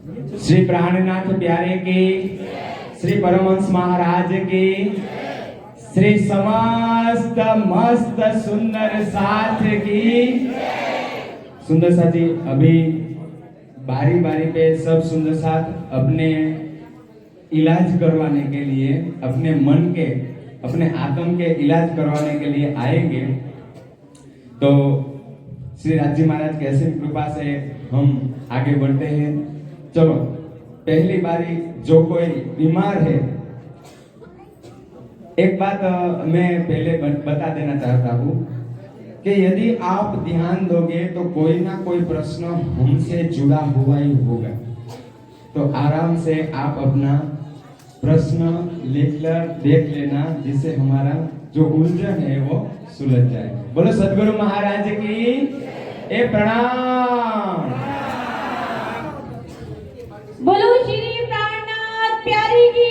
श्री प्राणनाथ प्यारे की, श्री परमहंस महाराज की, श्री समस्त मस्त सुंदर साथ की। सुंदर साथ जी, अभी बारी बारी पे सब सुंदर साथ अपने इलाज करवाने के लिए, अपने मन के, अपने आत्म के इलाज करवाने के लिए आएंगे। तो श्री राजी महाराज की असीम कृपा से हम आगे बढ़ते हैं। चलो, पहली बारी जो कोई बीमार है, एक बात मैं पहले बता देना चाहता हूँ कि यदि आप ध्यान दोगे तो कोई ना कोई प्रश्न हमसे जुड़ा हुआ ही होगा। तो आराम से आप अपना प्रश्न लिखकर देख लेना, जिससे हमारा जो उलझन है वो सुलझ जाए। बोलो सदगुरु महाराज की ए प्रणाम। बोलो श्री प्राणनाथ प्यारी की।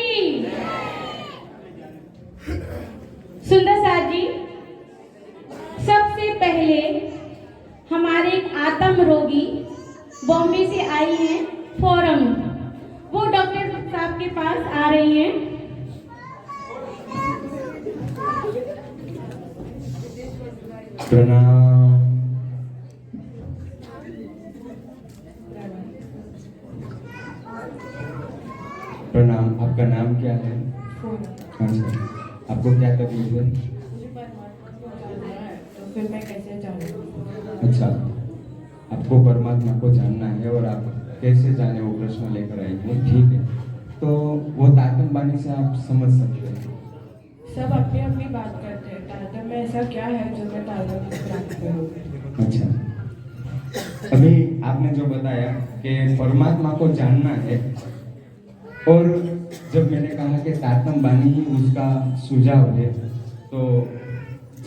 सुंदर साथ जी, सबसे पहले हमारे एक आत्म रोगी बॉम्बे से आई हैं फोरम, वो डॉक्टर साहब के पास आ रही हैं। प्रणाम। प्रणाम। आपका नाम क्या है? अच्छा, आपको क्या तकलीफ है? तो फिर मैं कैसे जानूं? अच्छा, आपको परमात्मा को जानना है और आप कैसे जाने वो प्रश्न लेकर आई हैं, ठीक है। तो वो ताकत बानी से आप समझ सकते हैं। सब अपनी अपनी बात करते हैं। तारतम में ऐसा क्या है जो मैं तारतम को प्राप्त करूं? अच्छा, अभी आपने जो बताया कि परमात्मा को जानना है, और जब मैंने कहा कि तातम बानी ही उसका सुझाव है, तो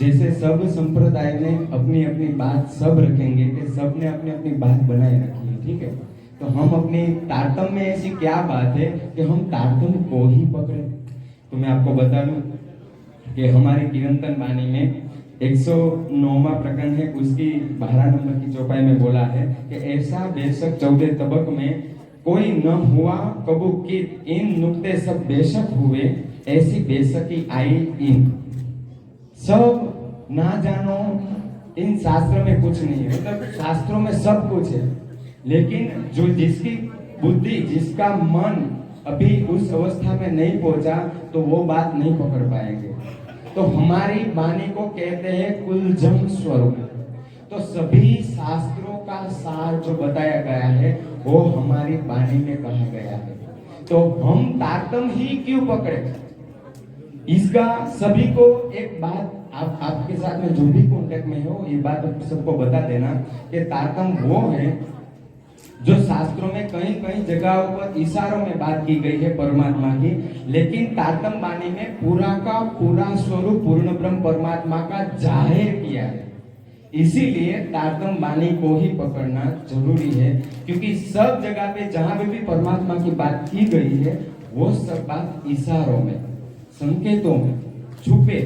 जैसे सब संप्रदाय में अपनी अपनी बात सब रखेंगे कि सबने अपनी अपनी बात बनाए रखी है, ठीक है। तो हम अपनी तारतम में ऐसी क्या बात है कि हम तारतम को ही पकड़े। तो मैं आपको बता दूं कि हमारी कीर्तन बानी में 109वां प्रकरण है, उसकी 12 नंबर की चौपाई में बोला है कि ऐसा बेशक 14 तबक में कोई न हुआ कबू की, इन नुक्ते सब बेशक हुए, ऐसी बेशकी आई इन। सब ना जानो, इन शास्त्र में कुछ नहीं है, मतलब शास्त्रों में सब कुछ है, लेकिन जो जिसकी बुद्धि, जिसका मन अभी उस अवस्था में नहीं पहुंचा, तो वो बात नहीं पकड़ पाएंगे। तो हमारी वाणी को कहते हैं कुलजम स्वरूप। तो सभी शास्त्रों का सार जो बताया गया है वो हमारी वाणी में कहा गया है। तो हम तारतम ही क्यों पकड़े, इसका सभी को एक बात, आपके साथ में जो भी कांटेक्ट में हो, ये बात सबको बता देना कि तारतम वो है जो शास्त्रों में कहीं कहीं जगहों पर इशारों में बात की गई है परमात्मा की, लेकिन तारतम बानी में पूरा का पूरा स्वरूप पूर्ण ब्रह्म परमात्मा का जाहिर किया है। इसीलिए तारतम बानी को ही पकड़ना जरूरी है, क्योंकि सब जगह पे जहां पे भी परमात्मा की बात की गई है वो सब बात इशारों में, संकेतों में, छुपे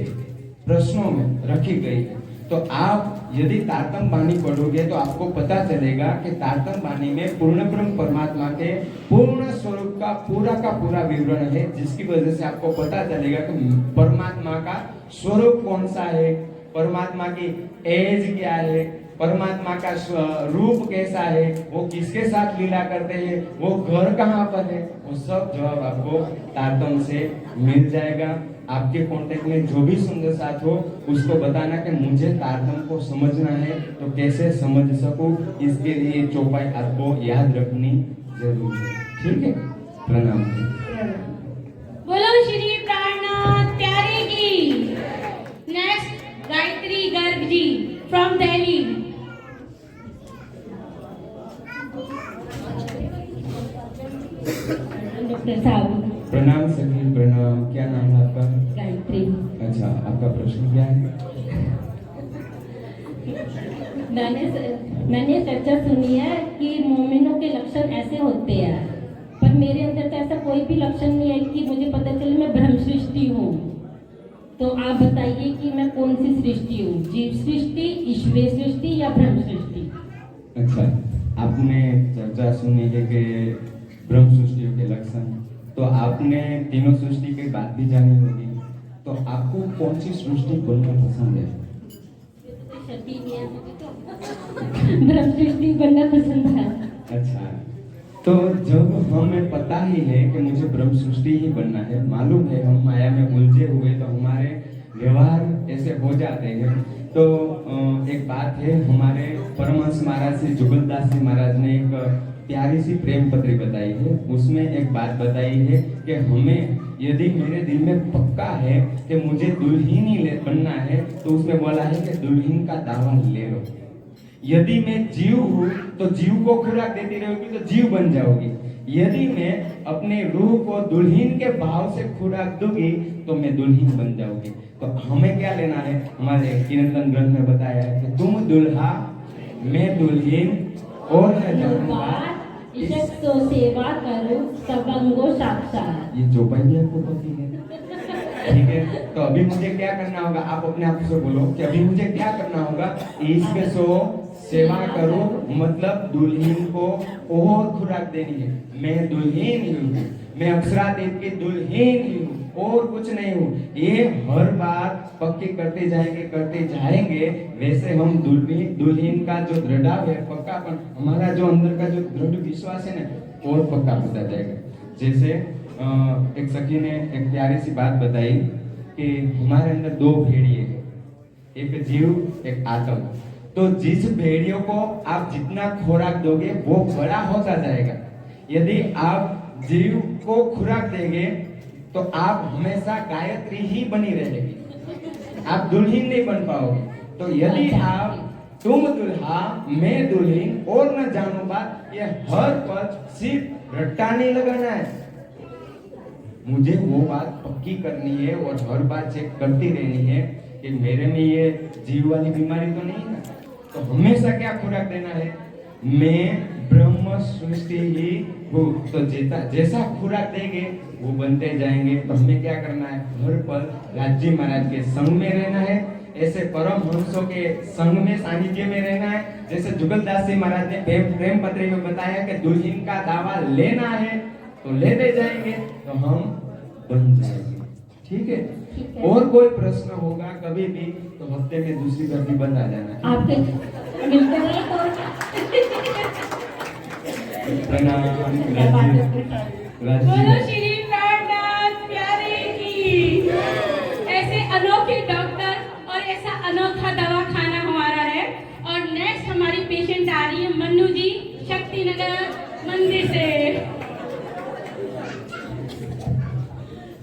प्रश्नों में रखी गई है। तो आप यदि तारतम बानी पढ़ोगे तो आपको पता चलेगा कि तारतम बानी में पूर्ण ब्रह्म परमात्मा के पूर्ण स्वरूप का पूरा विवरण है, जिसकी वजह से आपको पता चलेगा कि परमात्मा का स्वरूप कौन सा है, परमात्मा की एज क्या है, परमात्मा का रूप कैसा है, वो किसके साथ लीला करते हैं, वो घर कहाँ पर है, वो सब जवाब आपको तारतम से मिल जाएगा। आपके कांटेक्ट में जो भी सुंदर साथ हो उसको बताना कि मुझे तारतम को समझना है, तो कैसे समझ सकूं, इसके लिए चौपाई आपको याद रखनी जरूरी है, ठीक है। प्रणाम। बोलो श्री प्राणनाथ प्यारे की। Next Gayatri Garg ji from Delhi. Doctor साहब प्रणाम सभी, प्रणाम। क्या नाम है आपका? गायत्री। अच्छा, आपका प्रश्न क्या है? मैंने चर्चा सुनी है कि मोमिनों के लक्षण ऐसे होते हैं, पर मेरे अंदर तो ऐसा कोई भी लक्षण नहीं है कि मुझे पता चले मैं ब्रह्म सृष्टि हूँ। तो आप बताइए कि मैं कौन सी सृष्टि हूँ, जीव सृष्टि, ईश्वरीय सृष्टि या ब्रह्म सृष्टि? अच्छा, आपने चर्चा सुनी है कि ब्रह्म सृष्टियों के लक्षण। तो आपने तीनों सृष्टि की बात भी जानी होगी, तो आपको कौन सी सृष्टि बनना पसंद है? ब्रह्म सृष्टि बनना पसंद है। अच्छा, तो जब हमें पता ही है कि मुझे ब्रह्म सृष्टि ही बनना है, मालूम है हम माया में उलझे हुए तो हमारे व्यवहार ऐसे हो जाते हैं। तो एक बात है, हमारे परमहंस महाराज श्री जुगलदास जी महाराज ने एक प्यारी सी प्रेम पत्री बताई है। उसमें एक बात बताई है कि हमें यदि मेरे दिल में पक्का है कि मुझे दुल्हन ही बनना है, तो उसमें बोला है कि दुल्हन का दावा ले लो। यदि मैं जीव हूँ तो जीव को खुराक देती रहोगी तो जीव बन जाओगी। यदि मैं अपने रूह को दुल्हन के भाव से खुराक दूंगी तो मैं दुल्हन बन जाऊंगी। तो हमें क्या लेना है? हमारे कीर्तन ग्रंथ में बताया है कि तुम दुल्हा मैं दुल्हन और न जानूंगा इशक तो सेवा करो सबंगो साक्षात। ये चौपाई भी आपको पता है, ठीक है? तो अभी मुझे क्या करना होगा? आप अपने आप से बोलो कि अभी मुझे क्या करना होगा? इश्क सो सेवा करो, मतलब दुल्हन को और खुराक देनी है। मैं दुल्हन ही हूँ, मैं अप्सरा देव की दुल्हन ही हूँ और कुछ नहीं हूँ। ये हर बात पक्की करते जाएंगे। वैसे हम दुल्हन का जो दृढ़ाव है, पक्कापन, हमारा जो अंदर का जो दृढ़ विश्वास है ना, और पक्का होता जाएगा। जैसे एक सखी ने एक प्यारी सी बात बताई कि हमारे अंदर दो भेड़िए हैं, एक जीव एक आत्म। तो जिस भेड़ियों को आप जितना खुराक दोगे वो बड़ा होता जाएगा। यदि आप जीव को खुराक देंगे तो आप हमेशा गायत्री ही बनी रहेगी, आप दुल्हन नहीं बन पाओगे। तो यदि आप तुम दुल्हा मैं दुल्हन और न जानो बात, ये हर पल सिर्फ रट्टा नहीं लगाना है, मुझे वो बात पक्की करनी है और हर बात चेक करती रहनी है कि मेरे में ये जीव वाली बीमारी तो नहीं है ना। तो हमेशा क्या खुराक देना है? मैं ब्रह्म सृष्टि ही हूँ। तो जैसा खुराक देंगे वो बनते जाएंगे। तो हमें क्या करना है? हर पल राज्य महाराज के संग में रहना है, ऐसे परम हंसों के संग में सानिध्य में रहना है। जैसे जुगलदास जी महाराज ने प्रेम पत्री में बताया कि दुल्हन का दावा लेना है तो लेते जाएंगे तो हम बन जाएंगे। ठीक है? और कोई प्रश्न होगा कभी भी तो हफ्ते में दूसरी बार भी बता जाना। आपके मिलते रहे तो प्रणाम। बोलो श्री प्राणनाथ प्यारे की। ऐसे अनोखे डॉक्टर और ऐसा अनोखा दवाखाना हमारा है। और नेक्स्ट हमारी पेशेंट आ रही है मन्नू जी, शक्ति नगर मंदिर से।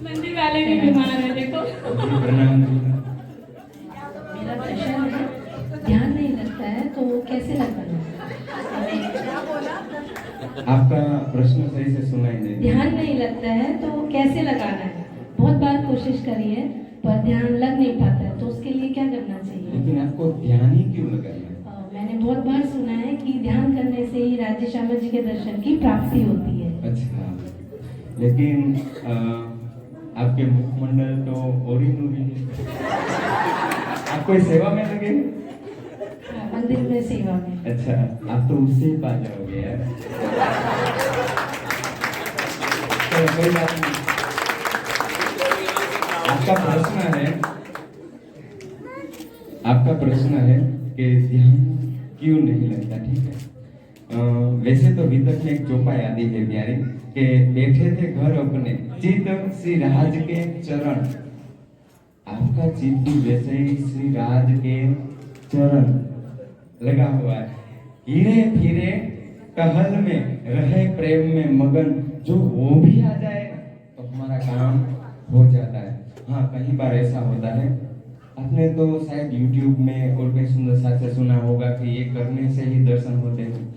मंदिर वाले भी बीमार है, देखो। प्रणाम। मेरा प्रश्न है, ध्यान नहीं लगता है तो कैसे लगता है? आपका प्रश्न सही से सुनाई नहीं। ध्यान नहीं लगता है तो कैसे लगाना है? बहुत बार कोशिश करी है पर ध्यान लग नहीं पाता है, तो उसके लिए क्या करना चाहिए? लेकिन आपको ध्यान ही क्यों लगाना है? मैंने बहुत बार सुना है कि ध्यान करने से ही राज्य श्यामा जी के दर्शन की प्राप्ति होती है। अच्छा, लेकिन आपके मुखमंडल तो और ही नूरी है। आप कोई सेवा में लगे? मंदिर में सेवा में। अच्छा, आप तो उससे ही पा जाओगे यार। तो कोई बात नहीं। आपका प्रश्न है कि ध्यान क्यों नहीं लगता, ठीक है? वैसे तो वितक में एक चौपाई आदि है प्यारी कि बैठे थे घर अपने चित श्री राज के चरण। आपका चित भी वैसे ही श्री राज के चरण लगा हुआ है। हीरे फिरे टहल में रहे प्रेम में मगन, जो वो भी आ जाए तो हमारा काम हो जाता है। हाँ, कई बार ऐसा होता है, आपने तो शायद YouTube में और कई सुंदर साथ से सुना होगा कि ये करने से ही दर्शन होते हैं।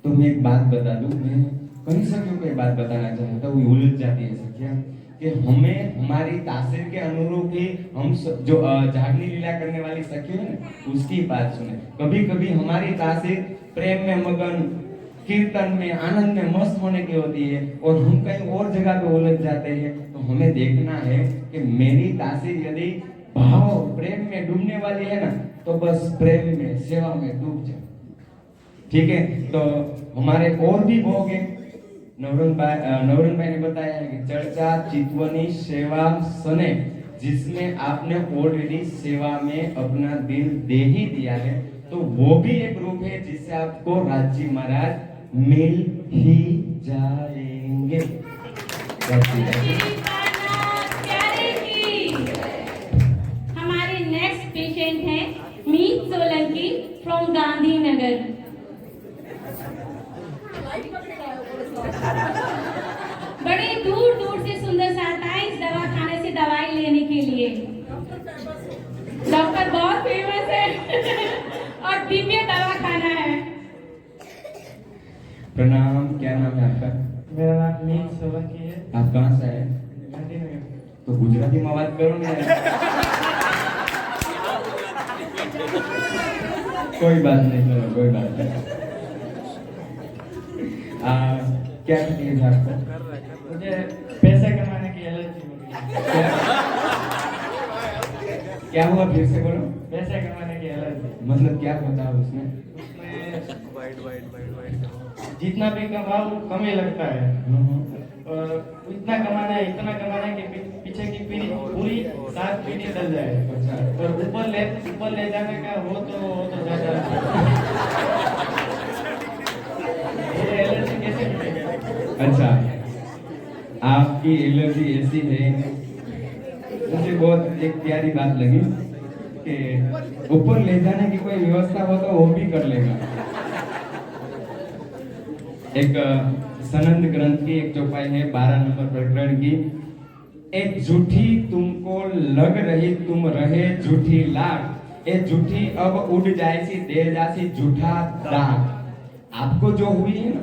तो मैं एक बात बता दूं, मैं कई सखियों को एक बात बताना चाहता हूँ, उलझ जाती है सखियाँ कि हमें हमारी तासीर के अनुरूप ही हम जो जागनी लीला करने वाली सखी है ना, उसकी बात सुने। कभी कभी हमारी तासीर प्रेम में मगन, कीर्तन में, आनंद में मस्त होने की होती है और हम कहीं और जगह पे उलझ जाते हैं। तो हमें देखना है कि मेरी तासीर यदि भाव प्रेम में डूबने वाली है ना, तो बस प्रेम में सेवा में डूब जाओ। ठीक है? तो हमारे और भी भोग हैं, नवरन भाई ने बताया है कि चर्चा चितवनी सेवा सने, जिसमें आपने ऑलरेडी सेवा में अपना दिल दे ही दिया है, तो वो भी एक रूप है जिससे आपको राजी महाराज मिल ही जाएंगे। हमारे नेक्स्ट पेशेंट हैं मीत सोलंकी फ्रॉम गांधीनगर। बड़े दूर दूर से सुंदर साथ आए इस दवाखाने से दवाई लेने के लिए। डॉक्टर बहुत फेमस है और दिव्य दवाखाना है। प्रणाम, क्या नाम है आपका? मेरा नाम मीत सोलंकी है। आप कहाँ से आए? गांधीनगर। तो गुजराती में बात करो ना। कोई बात नहीं, चलो कोई बात नहीं। क्या तकलीफ है आपको? मुझे पैसे कमाने की एलर्जी हो गई है। क्या हुआ, फिर से बोलो। पैसे कमाने की एलर्जी। मतलब क्या होता है उसमें? जितना भी कमाओ कम ही लगता है, और इतना कमाना है, इतना कमाना है कि पीछे की पीढ़ी पूरी 7 पीढ़ी चल जाए। और ऊपर ले जाने का हो तो ज्यादा। ये एलर्जी कैसे मिटेगा? अच्छा, आपकी एलर्जी ऐसी है, मुझे बहुत एक प्यारी बात लगी कि ऊपर ले जाने की कोई व्यवस्था हो तो वो भी कर लेगा। एक सनंद ग्रंथ की एक चौपाई है 12 नंबर प्रकरण की, एक झूठी तुमको लग रही तुम रहे झूठी लाग, ए झूठी अब उड़ जाएसी दे जासी झूठा दाग। आपको जो हुई है ना,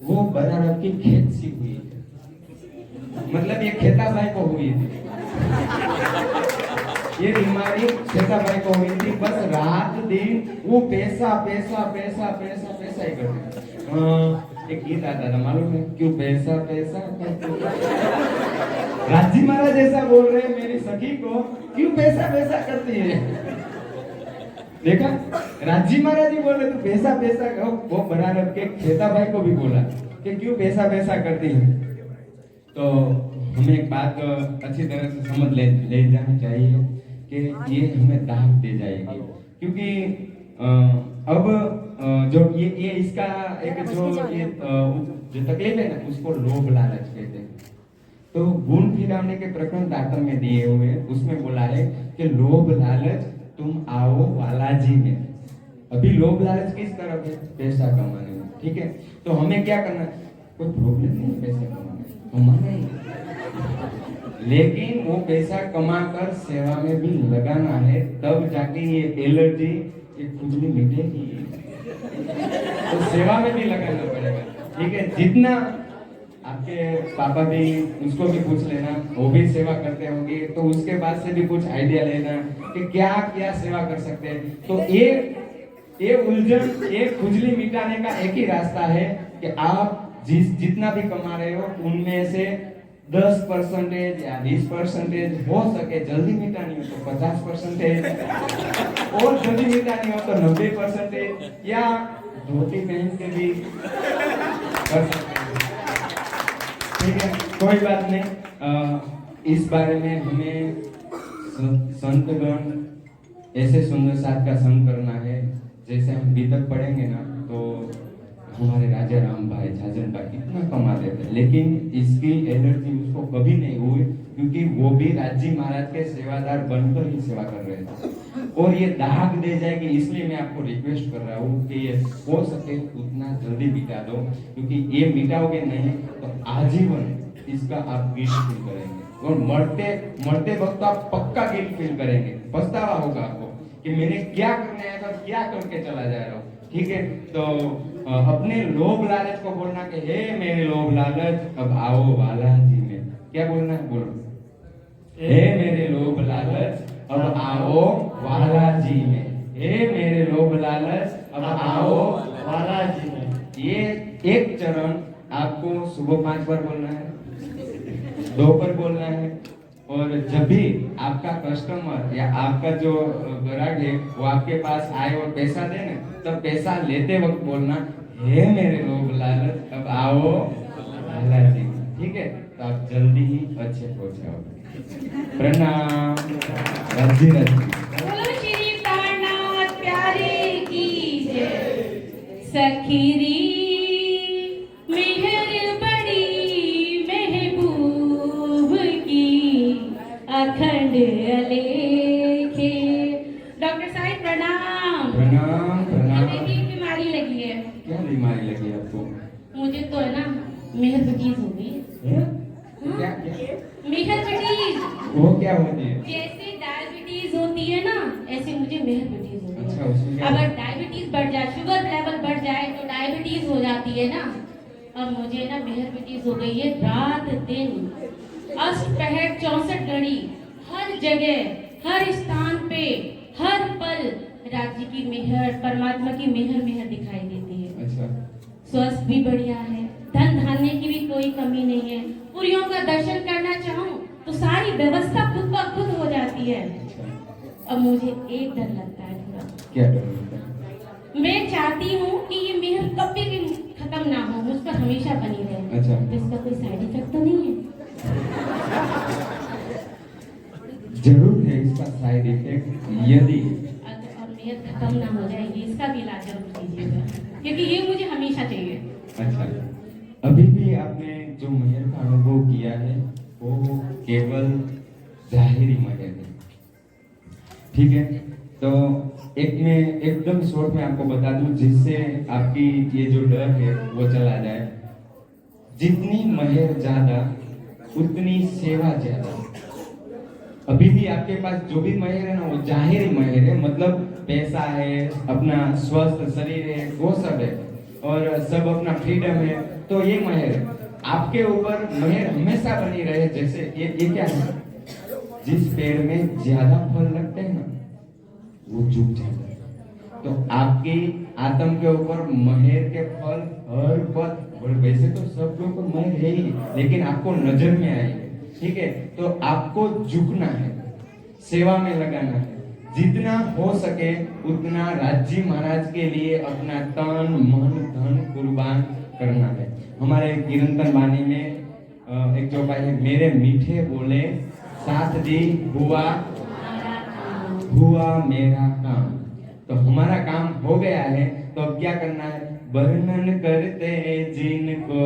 वो बराबर की खेत सी हुई है। मतलब ये खेता भाई को हुई थी, ये बीमारी खेता भाई को हुई थी। बस रात दिन वो पैसा पैसा पैसा पैसा पैसा ही करते। एक गीत आता था, मालूम है? क्यों पैसा पैसा। राजी महाराज ऐसा बोल रहे हैं मेरी सखी को, क्यों पैसा पैसा करती है। देखा, राजी महाराज ही बोल रहे तू पैसा पैसा कहो। वो बराबर के खेता भाई को भी बोला कि क्यों पैसा पैसा करती है। तो हमें एक बात अच्छी तरह से समझ ले जानी चाहिए कि ये हमें दाग दे जाएगी, क्योंकि अब जो ये इसका एक जो तकलीफ है ना, उसको लोभ लालच कहते हैं। तो गुण फिराने के प्रकरण दातन में दिए हुए हैं, उसमें बोला है कि लोभ लालच तुम आओ बालाजी में। अभी लोभ लालच किस तरफ है? पैसा कमाने में, ठीक है? तो हमें क्या करना है? कोई प्रॉब्लम नहीं है पैसे कमाना ही, लेकिन वो पैसा कमाकर सेवा में भी लगाना है, तब जाके ये एलर्जी, ये खुजली मिटेगी। तो सेवा में भी लगाना पड़ेगा, ठीक है? जितना आपके पापा भी, उसको भी पूछ लेना, वो भी सेवा करते होंगे, तो उसके बाद से भी कुछ आइडिया लेना कि क्या क्या सेवा कर सकते हैं। तो ये उलझन, ये खुजली मिटाने का एक ही रास्ता है कि आप जितना भी कमा रहे हो उनमें से 10% या 20% हो सके जल्दी मिटानी हो तो 50%, और जल्दी मिटानी हो तो 90%, या धोती पहन के भी कर सकते हैं, ठीक है? कोई बात नहीं। इस बारे में हमें संतगण ऐसे सुंदर साथ का संग करना है। जैसे हम बीतक पढ़ेंगे ना, तो हमारे राजा राम भाई झाजन भाई कितना कमाते थे, लेकिन इसकी एलर्जी उसको कभी नहीं हुई, क्योंकि वो भी राजी महाराज के सेवादार बनकर ही सेवा कर रहे थे। और ये दाग दे जाएगी, इसलिए मैं आपको रिक्वेस्ट कर रहा हूँ कि ये हो सके उतना जल्दी मिटा दो, क्योंकि ये मिटाओगे नहीं तो आजीवन इसका आप गिल्ट फील करेंगे, और मरते वक्त आप पक्का गिल्ट फील करेंगे, पछतावा होगा आपको कि मैंने क्या करने आया था, क्या करके चला जा रहा हूँ, ठीक है? तो अपने लोभ लालच को बोलना कि हे मेरे लोभ लालच अब आओ बालाजी में। क्या बोलना है? बोलो, हे मेरे लोभ लालच अब आओ बालाजी में। हे मेरे लोभ लालच अब आओ बालाजी में। ये एक चरण आपको सुबह 5 बार बोलना है, 2 बार बोलना है, और जब भी आपका कस्टमर या आपका जो ग्राहक है वो आपके पास आए और पैसा दे ना, तब पैसा लेते वक्त बोलना, हे मेरे लोभ लालच अब आओ ठीक है, तो आप जल्दी ही अच्छे पहुंच जाओगे। प्रणाम। राजी राजी। बोलो श्री प्राणनाथ प्यारे की जय। सखीरी मेहर बड़ी महबूब की अखंड अलेखे। डॉक्टर साहब प्रणाम। प्रणाम प्रणाम। देखिए बीमारी लगी है। क्या बीमारी लगी आपको? मुझे तो है ना मेहरबटीज हो गई है। क्या क्या? मेहरबटीज वो क्या होती है? जैसे डायबिटीज होती है ना, ऐसे मुझे मेहरबटीज हो अच्छा, गई उसमें है। क्या? अगर डायबिटीज बढ़ जाए, शुगर लेवल बढ़ जाए तो डायबिटीज हो जाती है ना। अब मुझे ना मेहरबटीज हो गई है। रात दिन अष्टपहर 64 घड़ी हर जगह हर स्थान पे हर पल राज्य की मेहर, परमात्मा की मेहर दिखाई देती है। अच्छा। स्वास्थ्य भी बढ़िया है, धन धान्य की भी कोई कमी नहीं है। पुरियों का दर्शन करना चाहूँ तो सारी व्यवस्था खुद ब खुद हो जाती है। अच्छा। अब मुझे एक डर लगता है थोड़ा। क्या डर लगता है? मैं चाहती हूँ कि ये मेहर कभी भी खत्म ना हो, मुझ पर हमेशा बनी रहे। अच्छा। तो इसका कोई साइड इफेक्ट तो नहीं है? जरूर है इसका साइड इफेक्ट। यदि और मेहर खत्म ना हो जाए, ये इसका भी इलाज जरूर कीजिएगा, क्योंकि ये मुझे हमेशा चाहिए। अच्छा, अभी भी आपने जो मेहर का अनुभव किया है वो केवल जाहिरी मेहर है, ठीक है। तो एक मैं एकदम शॉर्ट में आपको बता दूं, जिससे आपकी ये जो डर है वो चला जाए। जितनी मेहर ज्यादा उतनी सेवा ज्यादा। अभी भी आपके पास जो भी मेहर है ना वो जाहिरी मेहर है, मतलब पैसा है, अपना स्वस्थ शरीर है, वो सब है, और सब अपना फ्रीडम है, तो ये मेहर है। आपके ऊपर मेहर हमेशा बनी रहे। जैसे ये क्या है, जिस पेड़ में ज्यादा फल लगते हैं ना वो झुक जाता है। तो आपकी आत्म के ऊपर मेहर के फल हर पल, और वैसे तो सब के ऊपर मेहर है ही, लेकिन आपको नजर में आएगी, ठीक है। तो आपको झुकना है, सेवा में लगाना है, जितना हो सके उतना राज्य महाराज के लिए अपना तन मन धन कुर्बान करना है। हमारे कीर्तन वाणी में एक चौपाई है, मेरे मीठे बोले साथ दी हुआ मेरा काम। तो हमारा काम हो गया है, तो अब क्या करना है? वर्णन करते जिनको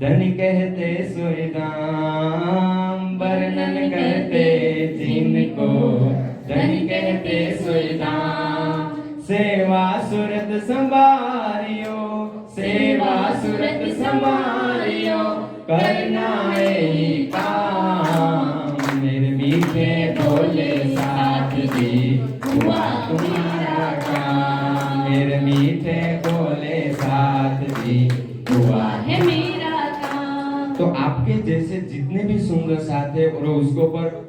धन कहते सोई दाम, वर्णन करते जिनको धन कहते सोई दाम। सेवा सुरत संभारियो, सेवा सुरत संभारियो, करना है ही काम। मेरे मीठे बोले साथ दी हुआ तुम्हारा काम, मेरे मीठे बोले साथ दी हुआ है मेरा काम। तो आपके जैसे जितने भी सुंदर साथ है और उसको पर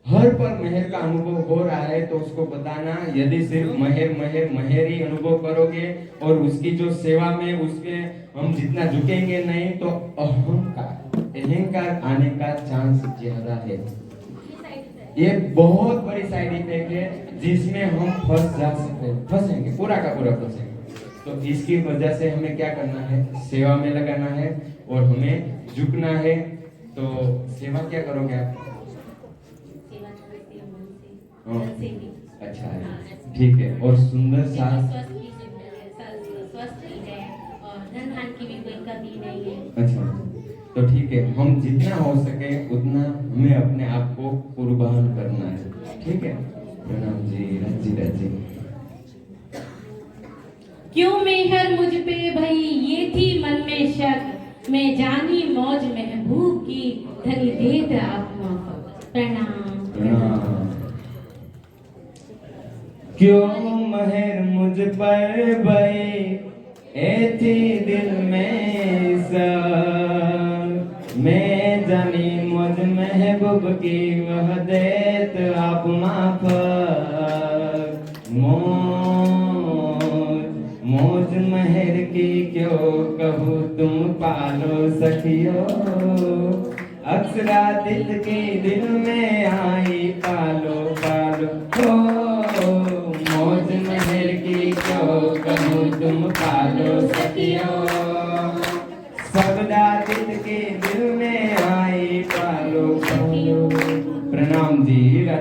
हर पर मेहर का अनुभव हो रहा है, तो उसको बताना। यदि सिर्फ मेहर ही अनुभव करोगे और उसकी जो सेवा में उसके हम जितना झुकेंगे नहीं, तो अहंकार आने का चांस ज्यादा है। ये बहुत बड़ी साइड इफेक्ट है जिसमें हम फंसेंगे, पूरा का पूरा फंसेंगे। तो इसकी वजह से हमें क्या करना है? सेवा में लगाना है और हमें झुकना है। तो सेवा क्या करोगे आप? अच्छा है, ठीक है। और सुंदर साथ स्वस्थ है और धन धान की भी कोई कमी नहीं है। अच्छा, तो ठीक है, हम जितना हो सके उतना हमें अपने आप को कुर्बान करना है, ठीक है। प्रणाम जी, राजी राजी। क्यों मेहर मुझ पे भई ये थी मन में शक, मैं जानी मौज महबूब की धनी देत आत्मा पर। प्रणाम प्रणाम। क्यों मेहर मुझ पर भई ऐसी दिल में सब, मैं जानी मौज महबूब की वह देत आप माफ। मौज मेहर की क्यों कहूँ तुम पालो सखियो, अक्षरादित के दिल में आई पालो पालो। मौज मेहर की क्यों कहूँ तुम पालो सखियो, सबदादित के दिल में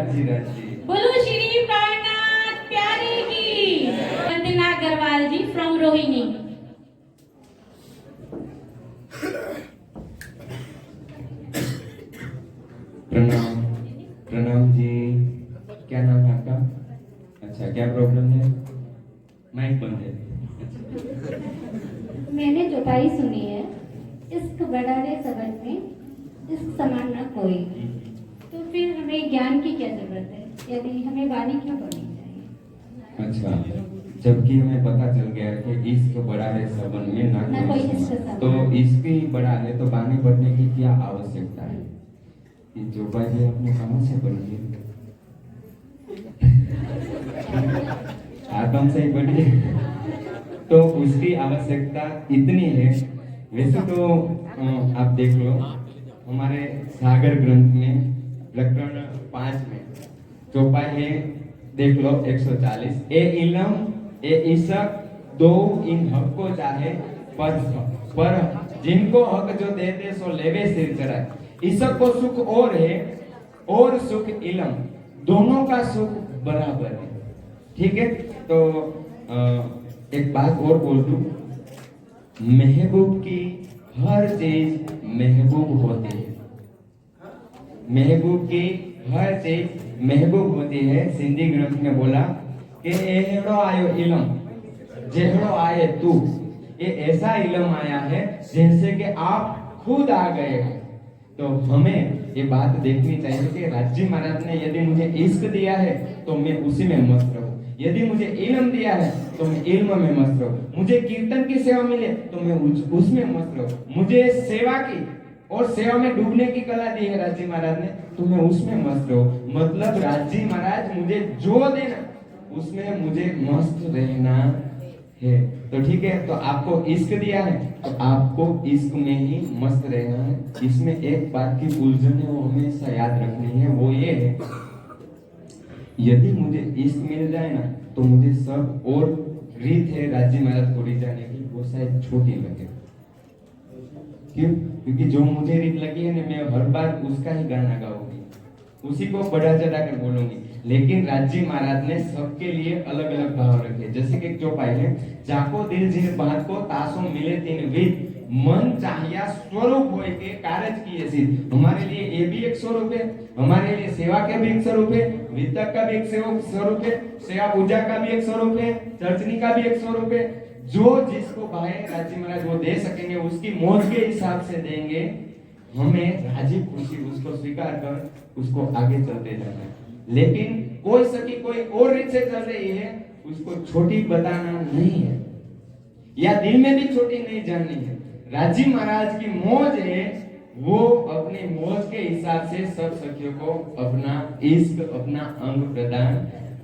राजी राजी। बोलो श्री प्राणनाथ प्यारे की। वंदना अग्रवाल जी फ्रॉम रोहिणी। प्रणाम। प्रणाम जी। क्या नाम है आपका? अच्छा, क्या प्रॉब्लम है? माइक बंद है। मैंने चौपाई सुनी है, इश्क बड़ा रे सबक में, इश्क समान न कोई। तो फिर हमें ज्ञान की क्या जरूरत है? यदि हमें वाणी क्यों पढ़नी चाहिए? अच्छा, जबकि हमें पता चल गया कि इश्क बड़ा है सबन में ना कोई कोई इश्क समान। समान। तो इश्क ही बड़ा है तो बानी पढ़ने की क्या आवश्यकता है? ये चौपाई आपने कहाँ से पढ़ी है? आत्म से ही पढ़ी है। तो उसकी आवश्यकता इतनी है। वैसे तो आप देख लो हमारे सागर ग्रंथ में प्रकरण 5 में चौपाई है, देख लो 140। ए इलम ए इशक दो इन हक को चाहे पर जिनको हक जो देते सो लेवे सिर चढ़ाए। इशक को सुख और है और सुख इलम, दोनों का सुख बराबर है। ठीक है, तो एक बात और बोल दूं, महबूब की हर चीज महबूब होती है। महबूब की हर चीज महबूब होती है। सिंधी ग्रंथ में बोला कि एहड़ो आयो इलम जेहड़ो आए तू, ये ऐसा इलम आया है जैसे कि आप खुद आ गए हैं। तो हमें ये बात देखनी चाहिए कि राजी महाराज ने यदि मुझे इश्क दिया है तो मैं उसी में मस्त रहूं, यदि मुझे इल्म दिया है तो मैं इल्म में मस्त रहूं, मुझे कीर्तन की सेवा मिले तो मैं उसमें मस्त रहूं, मुझे सेवा की और सेवा में डूबने की कला दी है राजी महाराज ने तो मैं उसमें मस्त रहूं। मतलब राजी महाराज मुझे जो देना उसमें मुझे मस्त रहना है। तो ठीक है, तो आपको इश्क दिया है तो आपको इश्क में ही मस्त रहना है। इसमें एक बात की उलझन है वो हमेशा याद रखनी है, वो ये है यदि मुझे इश्क मिल जाए ना तो मुझे सब और रीत है राजी महाराज को रिझाने की वो शायद छोटी लगे। क्यों? क्योंकि जो मुझे रीत लगी है ना मैं हर बार उसका ही गाना गाऊंगी, उसी को बढ़ा चढ़ा कर बोलूंगी। लेकिन राजी महाराज ने सबके लिए अलग अलग भाव रखे। जैसे कि चौपाई है, जाको दिल जिन बात को तासो मिले तीन विध, मन चाहिया स्वरूप होए के कारज किए सिद्ध। हमारे लिए ये भी एक स्वरूप है, हमारे लिए सेवा के भी एक स्वरूप है, वितक का भी एक स्वरूप है, सेवा पूजा का भी एक स्वरूप है, चर्चनी का भी एक स्वरूप है। जो जिसको भाई राजी महाराज वो दे सकेंगे, उसकी मौज के हिसाब से देंगे। हमें राजी खुशी उसको स्वीकार कर उसको आगे चलते जाना है। लेकिन कोई सखी कोई और रीत से चल रही है उसको छोटी बताना नहीं है या दिल में भी छोटी नहीं जाननी है। राजी महाराज की मौज है, वो अपनी मौज के हिसाब से सब सखियों को अपना इश्क अपना अंग प्रदान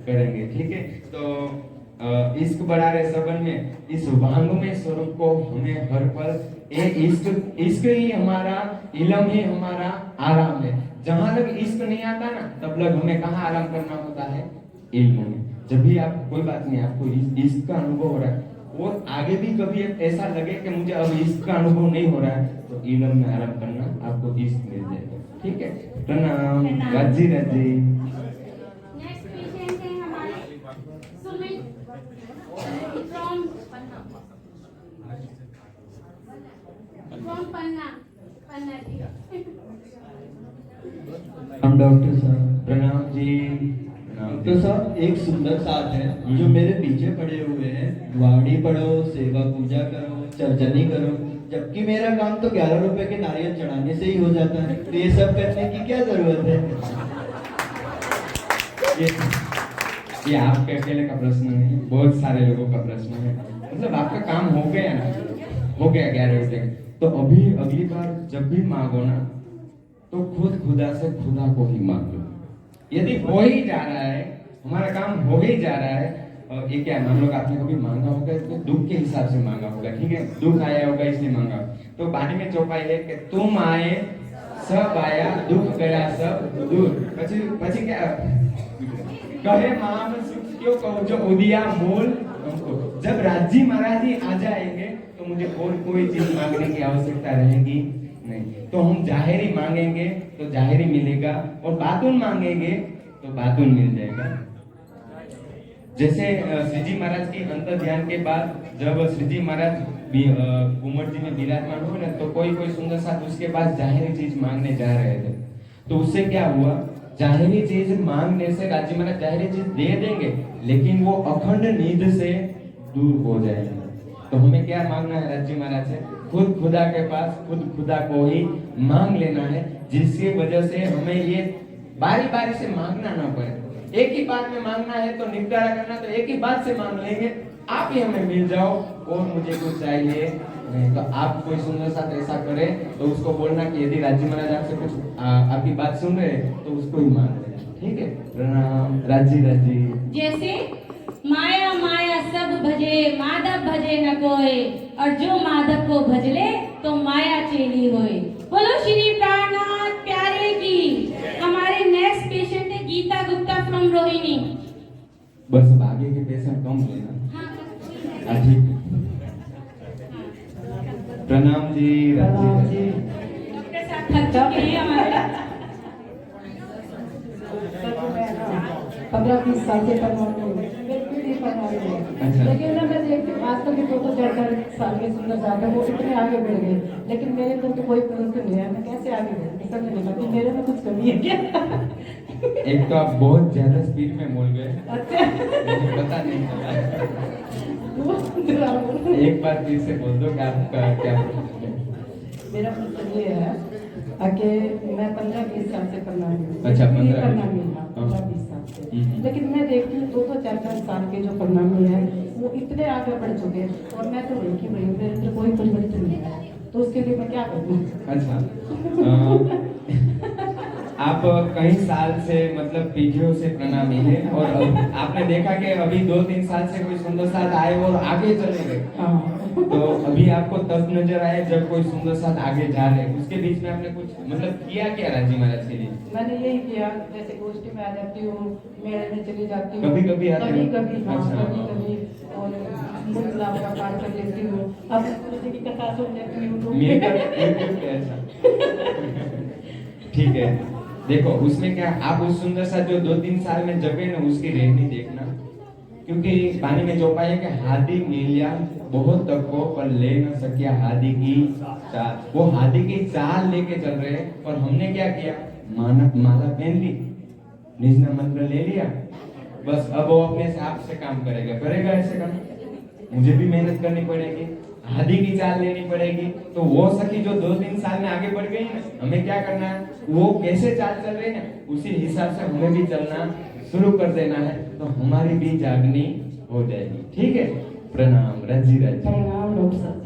करेंगे। ठीक है, तो इश्क बड़ा रे सबन में इस भांग में स्वरूप को हमें हर पल इश्क ही हमारा इलम ही हमारा आराम है। जहां तक इश्क नहीं आता ना तब लग हमें कहाँ आराम करना होता है? इल्म में। जब भी आप कोई बात नहीं आपको इश्क का अनुभव हो रहा है और आगे भी कभी ऐसा लगे कि मुझे अब इश्क का अनुभव नहीं हो रहा है तो इल्म में आराम करना आपको इश्क मिल जाएगा। ठीक है, प्रणाम। राजी राजी। नेक्स्ट पेशेंट है हमारे सुमित फ्रॉम पन्ना जी। हम डॉक्टर साहब। प्रणाम जी। डॉक्टर साहब, एक सुंदर साथ है जो मेरे पीछे पड़े हुए हैं, वाणी पढ़ो, सेवा पूजा करो, चर्चनी करो, जबकि मेरा काम तो 11 रुपए के नारियल चढ़ाने से ही हो जाता है। तो ये सब करने की क्या जरूरत है? ये आपके अकेले का प्रश्न नहीं, बहुत सारे लोगों का प्रश्न है। मतलब आपका काम हो गया ना, हो गया 11 रुपए, तो अभी अगली बार जब भी मांगो ना तो खुद खुदा से खुदा को ही मांग लो। यदि हो ही जा रहा है, हमारा काम हो ही जा रहा है, और ये क्या मान लो आपने कभी मांगा होगा तो दुख के हिसाब से मांगा होगा। ठीक है, दुख आया होगा इसलिए मांगा। तो बानी में चौपाई है कि तुम आए सब आया दुख गया सब दूर। પછી क्या कहे महान सुख क्यों कहो जो उदिया मूल हमको। जब राजी महाराज ही आ जाएंगे तो मुझे और कोई चीज मांगने की आवश्यकता रहेगी नहीं। तो हम जाहिरी मांगेंगे तो जाहिरी मिलेगा और बातून मांगेंगे तो बातून मिल जाएगा। जैसे श्री जी महाराज की अंतर ध्यान के बाद जब श्री जी महाराज घूमट जी में विराजमान हुए ना, तो कोई सुंदर साथ उसके पास जाहिरी चीज मांगने जा रहे थे। तो उससे क्या हुआ, जाहिरी चीज मांगने से राज्य महाराज जाहिरी चीज दे देंगे, लेकिन वो अखंड नींद से दूर हो जाएंगे। तो हमें क्या मांगना है राज्य महाराज से, खुद खुदा के पास खुद खुदा को ही मांग लेना है, जिसकी वजह से हमें ये बारी बारी से मांगना ना पड़े। एक ही बात में मांगना है तो निपटारा करना, तो एक ही बात से मांग लेंगे, आप ही हमें मिल जाओ और मुझे कुछ चाहिए नहीं। तो आप कोई सुंदर सा ऐसा करे तो उसको बोलना कि यदि राज्य महाराज आपसे कुछ आपकी बात सुन रहे तो उसको ही मान लेना, ठीक है। प्रणाम। राजी राजी। जैसे माया माया सब भजे माधव भजे न कोई, और जो माधव को भजले तो माया चेली होए। बोलो श्री प्राणनाथ प्यारे की। हमारे नेक्स्ट पेशेंट है गीता गुप्ता फ्रॉम रोहिणी। बस अब आगे के पेशेंट कम लेना। हाँ ठीक है। प्रणाम जी। राजी जी। डॉक्टर साहब थक चुके हैं हमारे। 15-20 साल से पढ़वा रही हूँ, अच्छा। लेकिन ना मैं देखती हूँ आजकल के 2-4 साल के सुंदर साहब वो इतने आगे बढ़ गए, लेकिन मेरे को तो कोई प्रदर्शन नहीं है। मैं कैसे आगे बढ़ी समझ नहीं पाती, मेरे में कुछ कमी है क्या? एक तो आप बहुत ज्यादा स्पीड में बोल गए, अच्छा मुझे पता नहीं चला। एक बार फिर से बोल दो कि आपका क्या प्रश्न है। मेरा प्रश्न ये है कि मैं 15-20 साल से प्रणामी हूँ। अच्छा, 15-20 प्रणामी हूँ, 15-20 साल से। लेकिन मैं देखती हूँ 2-4 साल के जो प्रणामी है वो इतने आगे बढ़ चुके हैं, और मैं तो वही की वही, मेरे अंदर कोई परिवर्तन नहीं है। तो उसके लिए मैं क्या करूँ? अच्छा। आप कई साल से मतलब पीढ़ियों से प्रणामी है, और आपने देखा कि अभी 2-3 साल से कोई सुंदर साथ आए और आगे चले गए। हाँ। तो अभी आपको तब नजर आए जब कोई सुंदर साथ आगे जा रहे हैं, उसके बीच में आपने कुछ मतलब किया क्या राज्य महाराज के लिए? मैंने यही किया, जैसे गोष्ठी में आ जाती हूँ, मेले में चली जाती हूँ, कभी-कभी आते हो? कभी-कभी, हाँ, अच्छा। कभी-कभी, और मुद्रा का पाठ कर लेती हूँ, अब तुलसी की कथा सुन लेती हूँ। YouTube पे ऐसा। ठीक है। देखो उसमें क्या, आप उस सुंदर सा जो 2-3 साल में जगे ना, उसकी रहनी देखना, क्योंकि पानी में जो पाए कि हादी मिलिया बहुत तक को पर ले न सकिया हादी की चाल। वो हादी की चाल लेके चल रहे हैं, और हमने क्या किया, माला पहन ली, निजना मंत्र ले लिया, बस अब वो अपने आप से काम करेगा ऐसे काम, मुझे भी मेहनत करनी पड़ेगी, हादी की चाल लेनी पड़ेगी। तो वो सखी जो 2-3 साल में आगे बढ़ गई ना, हमें क्या करना है, वो कैसे चाल चल रही है ना, उसी हिसाब से हमें भी चलना शुरू कर देना है, तो हमारी भी जागनी हो जाएगी, ठीक है। प्रणाम। राजी राजी। प्रणाम डॉक्टर साहब।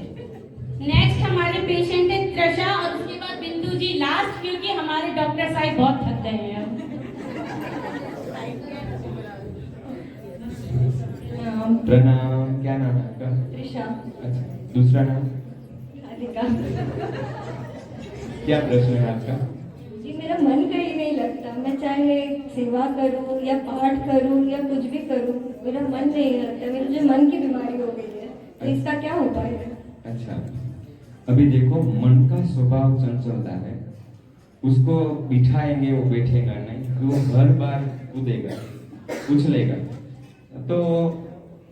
नेक्स्ट हमारे पेशेंट है त्रिशा, और उसके बाद बिंदु जी लास्ट, क्योंकि हमारे डॉक्टर साहब बहुत थक गए हैं अब। प्रणाम। क्या नाम है आपका? त्रिशा। अच्छा, दूसरा नाम? राधिका। क्या प्रश्न है आपका? जी मेरा मन कहीं नहीं लगता, मैं चाहे सेवा करूं या पाठ करूं या कुछ भी करूं, मेरा मन नहीं लगता, मुझे मन की बीमारी हो गई है, तो इसका क्या उपाय है? अच्छा, अभी देखो मन का स्वभाव चंचलता है, उसको बिठाएंगे वो बैठेगा नहीं, वो हर बार कूदेगा उछलेगा। तो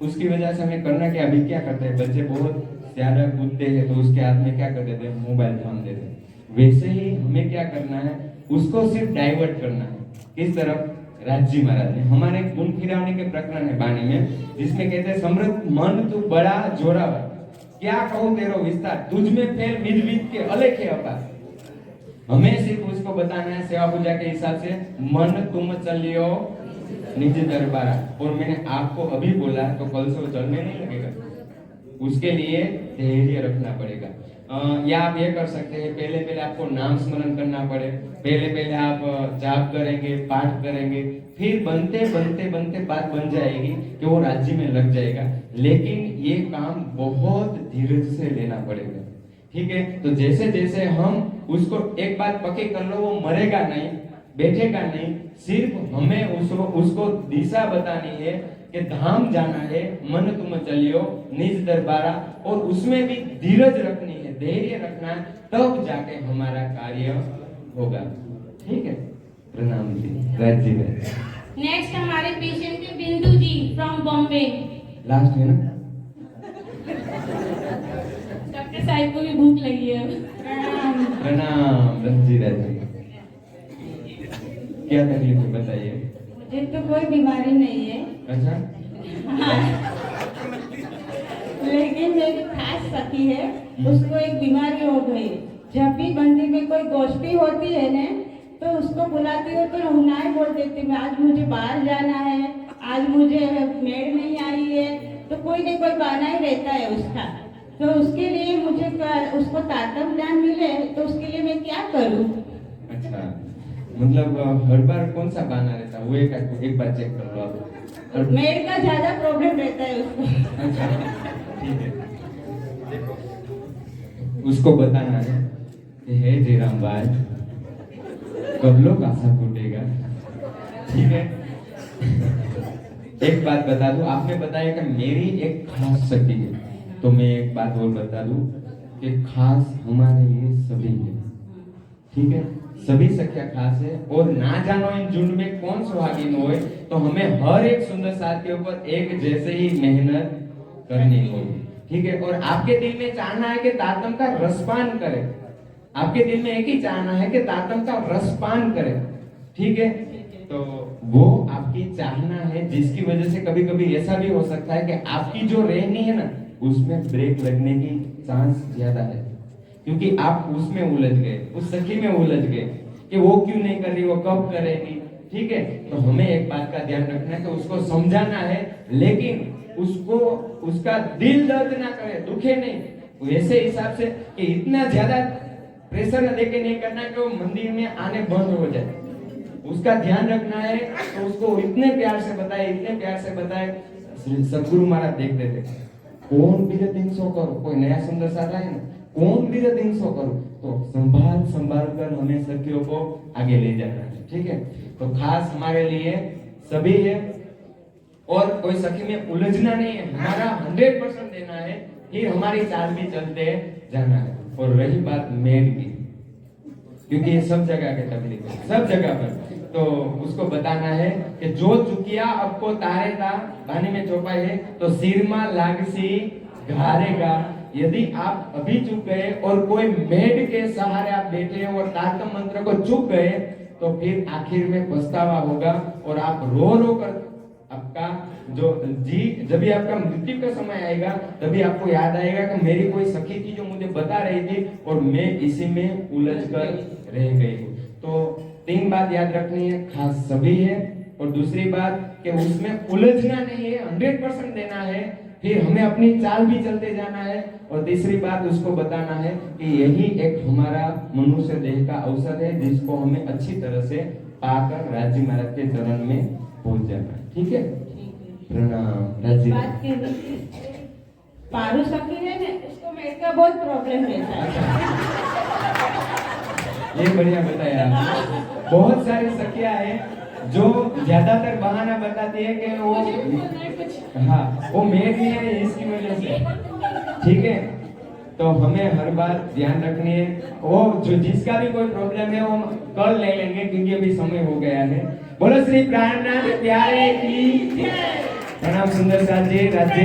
उसकी वजह से हमें करना क्या, अभी क्या करते हैं बच्चे बहुत ज्यादा कूदते हैं तो उसके हाथ में क्या कर देते हैं, मोबाइल थाम देते हैं। वैसे ही हमें क्या करना है, उसको सिर्फ डाइवर्ट करना है। किस तरफ? राजी महाराज ने हमारे गुण फिराने के प्रकरण है वाणी में, जिसमें कहते हैं समृद्ध मन तू बड़ा जोरावर, क्या कहूं तेरो विस्तार, तुझ में फैल विध विध के अलेखे अपार। हमें सिर्फ उसको बताना है सेवा पूजा के हिसाब से, मन तुम चलियो निज दरबारा। और मैंने आपको अभी बोला तो कल से वो चलने नहीं लगेगा, उसके लिए धैर्य रखना पड़ेगा। या आप ये कर सकते हैं, पहले आपको नाम स्मरण करना पड़े, पहले आप जाप करेंगे, पाठ करेंगे, फिर बनते बात बन जाएगी कि वो राज्य में लग जाएगा। लेकिन ये काम बहुत धीरज से लेना पड़ेगा, ठीक है। तो जैसे जैसे हम उसको एक बात पक्की कर लो, वो मरेगा नहीं, बैठेगा नहीं, सिर्फ हमें उसको दिशा बतानी है कि धाम जाना है, मन तुम चलियो निज दरबारा, और उसमें भी धीरज रखनी है, धैर्य रखना है, तब जाके हमारा कार्य होगा, ठीक है। प्रणाम जी। राजी। नेक्स्ट हमारे पेशेंट है बिंदु जी फ्रॉम बॉम्बे। लास्ट है ना? डॉक्टर साहब को भी भूख लगी है। प्रणाम रंजीता जी, क्या तकलीफ है बताइए। मुझे तो कोई बीमारी नहीं है, अच्छा, लेकिन मेरी खास सखी है, उसको एक बीमारी हो गई। जब भी बंदी में कोई गोष्ठी होती है ना, तो उसको बुलाती हो तो रुनाई बोल देती मैं आज मुझे बाहर जाना है, आज मुझे मेड नहीं आई है, तो कोई न कोई बहाना ही रहता है उसका। तो उसके लिए मुझे उसको तातम ज्ञान मिले, तो उसके लिए मैं क्या करूं? अच्छा, मतलब हर बार कौन सा बहाना रहता है वो एक बार चेक कर लो आप। मेड का ज्यादा प्रॉब्लम रहता है उसको। अच्छा, ठीक है, उसको बताना है कि हे जयराम भाई, कब लोग आशा टूटेगा। ठीक है, एक बात बता दूं, आपने बताया कि मेरी एक खास सखी है, तो मैं एक बात और बता दूं कि खास हमारे लिए सभी है। ठीक है, सभी सखियां खास है, और ना जानो इन झुंड में कौन सुहागिन होए, तो हमें हर एक सुंदर साथ के ऊपर एक जैसे ही मेहनत करनी होगी। ठीक है, और आपके दिल में चाहना है कि तातम का रसपान करे, आपके दिल में एक ही चाहना है कि तातम का रसपान करे। ठीक है, तो वो आपकी चाहना है, जिसकी वजह से कभी कभी ऐसा भी हो सकता है कि आपकी जो रहनी है ना, उसमें ब्रेक लगने की चांस ज्यादा है, क्योंकि आप उसमें उलझ गए, उस सखी में उलझ गए कि वो क्यों नहीं कर रही, वो कब करेगी। ठीक है, तो हमें एक बात का ध्यान रखना है कि उसको समझाना है, लेकिन उसको उसका दिल दर्द ना करे, दुखे नहीं, ऐसे हिसाब से कि इतना ज्यादा प्रेशर देके नहीं करना कि वो मंदिर में आने बंद हो जाए। उसका ध्यान रखना है, तो उसको इतने प्यार से बताए, इतने प्यार से बताए। सदगुरु महाराज देखते थे, कौन भी दिन सो करो, कोई नया सुंदर सा है ना, कौन भी दिन सो करो, तो संभाल संभाल कर हमें सखियों को आगे ले जाना है। ठीक है, तो खास हमारे लिए सभी है, और कोई सखी में उलझना नहीं है, हमारा 100% देना है, फिर हमारी चाल भी चलते जाना है। और रही बात मेड की, क्योंकि ये सब जगह के तकलीफ है, सब जगह पर, तो उसको बताना है कि जो चुकिया आपको तारे ता बानी में चौपाई है, तो सिरमा लागसी घारेगा। यदि आप अभी चुक गए और कोई मेड के सहारे आप बैठे हैं और तातम मंत्र को चुक गए, तो फिर आखिर में पछतावा होगा, और आप रो रो कर आपका जो जी, जब भी आपका मृत्यु का समय आएगा, तभी आपको याद आएगा कि मेरी कोई सखी थी जो मुझे बता रही थी और मैं इसी में उलझ कर रह गई हूँ। तो 3 बात याद रखनी है, खास सभी है, और दूसरी बात कि उसमें उलझना नहीं है, 100% देना है, फिर हमें अपनी चाल भी चलते जाना है, और तीसरी बात उसको बताना है कि यही एक हमारा मनुष्य देह का अवसर है, जिसको हमें अच्छी तरह से पाकर राज्य महाराज के चरण में पहुंच जाना है। ठीक है, प्रणाम राज्य। बात के पारू सखी है ना, उसको मेड का बहुत प्रॉब्लम रहता है। ये बढ़िया बताया। बहुत सारी सखियां हैं जो ज्यादातर बहाना बताती है कि वो वो मेड नहीं है इसकी वजह से। ठीक है, तो हमें हर बार ध्यान रखनी है, वो जो जिसका भी कोई प्रॉब्लम है वो कल ले लेंगे, क्योंकि अभी समय हो गया है। बोलो श्री प्राणनाथ प्यारे की जय। प्रणाम सुंदर साथ जी, राज्य